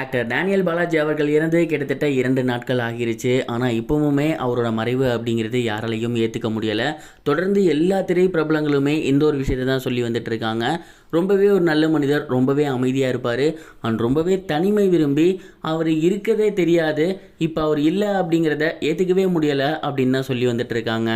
Actor Daniel Balaji அவர்கள் இறந்து கிட்டத்தட்ட 2 நாட்கள் ஆகிருச்சு. ஆனால் இப்போவுமே அவரோட மறைவு அப்படிங்கிறது யாராலையும் ஏற்றுக்க முடியலை. தொடர்ந்து எல்லா திரை பிரபலங்களுமே இந்த ஒரு விஷயத்தை தான் சொல்லி வந்துட்டு இருக்காங்க. ரொம்பவே ஒரு நல்ல மனிதர், ரொம்பவே அமைதியாக இருப்பார் அண்ட் ரொம்பவே தனிமை விரும்பி அவர் இருக்கதே தெரியாது. இப்போ அவர் இல்லை அப்படிங்கிறத ஏற்றுக்கவே முடியலை அப்படின்னு தான் சொல்லி வந்துட்டு இருக்காங்க.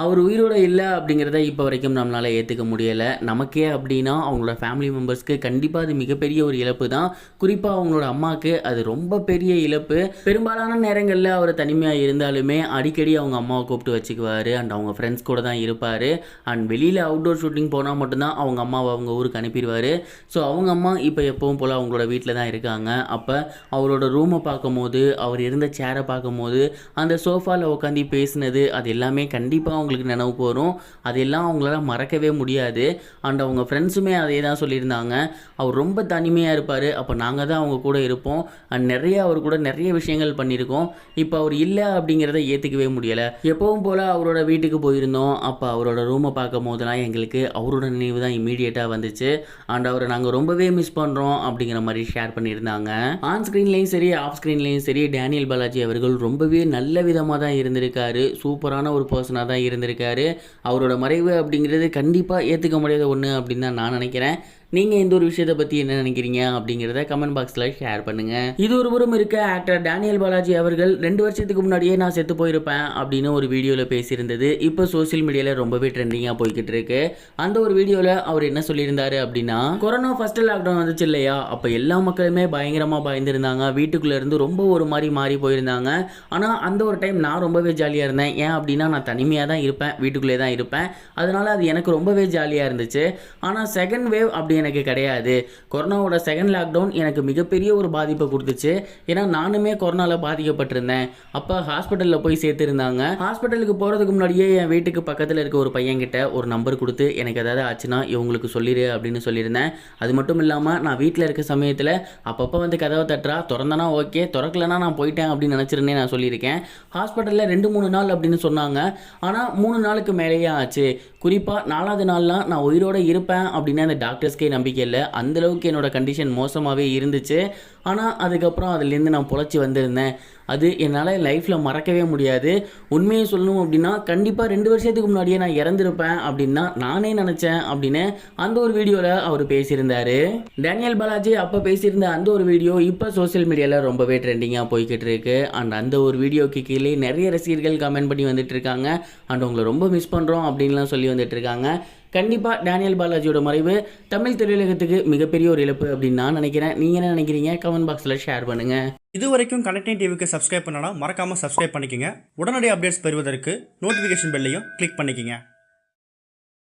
அவர் உயிரோடு இல்லை அப்படிங்கிறத இப்போ வரைக்கும் நம்மளால் ஏற்றுக்க முடியலை. நமக்கே அப்படின்னா அவங்களோட ஃபேமிலி மெம்பர்ஸ்க்கு கண்டிப்பாக அது மிகப்பெரிய ஒரு இழப்பு தான். குறிப்பாக அவங்களோட அம்மாவுக்கு அது ரொம்ப பெரிய இழப்பு. பெரும்பாலான நேரங்களில் அவர் தனிமையாக இருந்தாலுமே அடிக்கடி அவங்க அம்மாவை கூப்பிட்டு வச்சுக்குவார் அண்ட் அவங்க ஃப்ரெண்ட்ஸ் கூட தான் இருப்பார். அண்ட் வெளியில் அவுட்டோர் ஷூட்டிங் போனால் மட்டும்தான் அவங்க அம்மாவை அவங்க ஊருக்கு அனுப்பிடுவார். ஸோ அவங்க அம்மா இப்போ எப்பவும் போல் அவங்களோட வீட்டில் தான் இருக்காங்க. அப்போ அவரோட ரூமை பார்க்கும்போது, அவர் இருந்த சேரை பார்க்கும்போது, அந்த சோஃபாவில் உட்காந்து பேசினது அது எல்லாமே கண்டிப்பாக அவங்களுக்கு நினைவுக்கு வரும். அதெல்லாம் அவங்களால மறக்கவே முடியாது. அண்ட் அவங்க ஃப்ரெண்ட்ஸுமே அதே தான் சொல்லியிருந்தாங்க. அவர் ரொம்ப தனிமையாக இருப்பார், அப்போ நாங்கள் தான் அவங்க கூட இருப்போம் அண்ட் அவர் கூட நிறைய விஷயங்கள் பண்ணியிருக்கோம். இப்போ அவர் இல்லை அப்படிங்கிறத ஏற்றுக்கவே முடியலை. எப்பவும் போல் அவரோட வீட்டுக்கு போயிருந்தோம். அப்போ அவரோட ரூமை பார்க்கும் போதெல்லாம் எங்களுக்கு அவரோட நினைவு தான் இமீடியட்டாக வந்துச்சு அண்ட் அவரை நாங்கள் ரொம்பவே மிஸ் பண்ணுறோம் அப்படிங்கிற மாதிரி ஷேர் பண்ணியிருந்தாங்க. ஆன் ஸ்க்ரீன்லேயும் சரி ஆஃப் ஸ்க்ரீன்லேயும் சரி டேனியல் பாலாஜி அவர்கள் ரொம்பவே நல்ல விதமாக தான் இருந்திருக்காரு. சூப்பரான ஒரு பர்சனாக தான் இருந்திருக்காரு. அவரோட மறைவு அப்படிங்கிறது கண்டிப்பாக ஏற்றுக்க முடியாத ஒன்று அப்படின்னு தான் நான் நினைக்கிறேன். நீங்கள் இந்த ஒரு விஷயத்தை பற்றி என்ன நினைக்கிறீங்க அப்படிங்கிறத கமெண்ட் பாக்ஸில் ஷேர் பண்ணுங்கள். இது ஒரு புறம் இருக்க, ஆக்டர் டேனியல் பாலாஜி அவர்கள் 2 வருஷத்துக்கு முன்னாடியே நான் செத்து போயிருப்பேன் அப்படின்னு ஒரு வீடியோவில் பேசியிருந்தது இப்போ சோசியல் மீடியாவில் ரொம்பவே ட்ரெண்டிங்காக போய்கிட்டு இருக்கு. அந்த ஒரு வீடியோவில் அவர் என்ன சொல்லியிருந்தாரு அப்படின்னா, கொரோனா ஃபர்ஸ்ட் லாக்டவுன் வந்துச்சு இல்லையா, அப்போ எல்லா மக்களுமே பயங்கரமாக பயந்துருந்தாங்க. வீட்டுக்குள்ளே இருந்து ரொம்ப ஒரு மாதிரி மாறி போயிருந்தாங்க. ஆனால் அந்த ஒரு டைம் நான் ரொம்பவே ஜாலியாக இருந்தேன். ஏன் அப்படின்னா நான் தனிமையாக தான் இருப்பேன், வீட்டுக்குள்ளே தான் இருப்பேன். அதனால் அது எனக்கு ரொம்பவே ஜாலியாக இருந்துச்சு. ஆனால் செகண்ட் வேவ் அப்படி எனக்கு கிடையாது. கொரோனாவோட செகண்ட் லாக்டவுன் எனக்கு மிகப்பெரிய ஒரு பாதிப்பை கொடுத்துச்சு. ஏன்னா நானுமே கொரோனாவில் பாதிக்கப்பட்டிருந்தேன். அப்போ ஹாஸ்பிட்டலில் போய் சேர்த்துருந்தாங்க. ஹாஸ்பிட்டலுக்கு போகிறதுக்கு முன்னாடியே என் வீட்டுக்கு பக்கத்தில் இருக்க ஒரு பையன்கிட்ட ஒரு நம்பர் கொடுத்து எனக்கு ஏதாவது ஆச்சுன்னா இவங்களுக்கு சொல்லிடு அப்படின்னு சொல்லியிருந்தேன். அது மட்டும் இல்லாமல் நான் வீட்டில் இருக்க சமயத்தில் அப்பப்போ வந்து கதவை தட்டுறா, திறந்தனா ஓகே, திறக்கலனா நான் போயிட்டேன் அப்படின்னு நினச்சிருந்தேன். நான் சொல்லியிருக்கேன். ஹாஸ்பிட்டலில் 2-3 நாள் அப்படின்னு சொன்னாங்க. ஆனால் 3 நாளுக்கு மேலேயே ஆச்சு. குறிப்பாக 4வது நாள்லாம் நான் உயிரோடு இருப்பேன் அப்படின்னு அந்த டாக்டர்ஸ்க்கே நம்பிக்கை இல்லை. அந்தளவுக்கு என்னோட கண்டிஷன் மோசமாகவே இருந்துச்சு. ஆனால் அதுக்கப்புறம் அதுலேருந்து நான் பொழைச்சி வந்திருந்தேன். அது என்னால் லைஃப்பில் மறக்கவே முடியாது. உண்மையை சொல்லணும் அப்படின்னா கண்டிப்பாக 2 வருஷத்துக்கு முன்னாடியே நான் இறந்துருப்பேன் அப்படின்னு தான் நானே நினச்சேன் அப்படின்னு அந்த ஒரு வீடியோவில் அவர் பேசியிருந்தார். டேனியல் பாலாஜி அப்போ பேசியிருந்த அந்த ஒரு வீடியோ இப்போ சோசியல் மீடியாவில் ரொம்பவே ட்ரெண்டிங்காக போய்கிட்டு இருக்கு. அண்ட் அந்த ஒரு வீடியோக்கு கீழே நிறைய ரசிகர்கள் கமெண்ட் பண்ணி வந்துட்டு இருக்காங்க. அண்ட் உங்களை ரொம்ப மிஸ் பண்ணுறோம் அப்படின்லாம் சொல்லி வந்துட்டு இருக்காங்க. கண்டிப்பாக டேனியல் பாலாஜியோட மறைவு தமிழ் திரையுலகத்துக்கு மிகப்பெரிய ஒரு இழப்பு அப்படின்னு நான் நினைக்கிறேன். நீங்கள் என்ன நினைக்கிறீங்க? கமெண்ட் பாக்ஸில் ஷேர் பண்ணுங்கள். இது வரைக்கும் கனெக்டிங் டிவிக்கு சப்ஸ்கிரைப் பண்ணனா மறக்காமல் சப்ஸ்கிரைப் பண்ணிக்கங்க. உடனடி அப்டேட்ஸ் பெறுவதற்கு நோட்டிஃபிகேஷன் பெல்லையும் கிளிக் பண்ணிக்கங்க.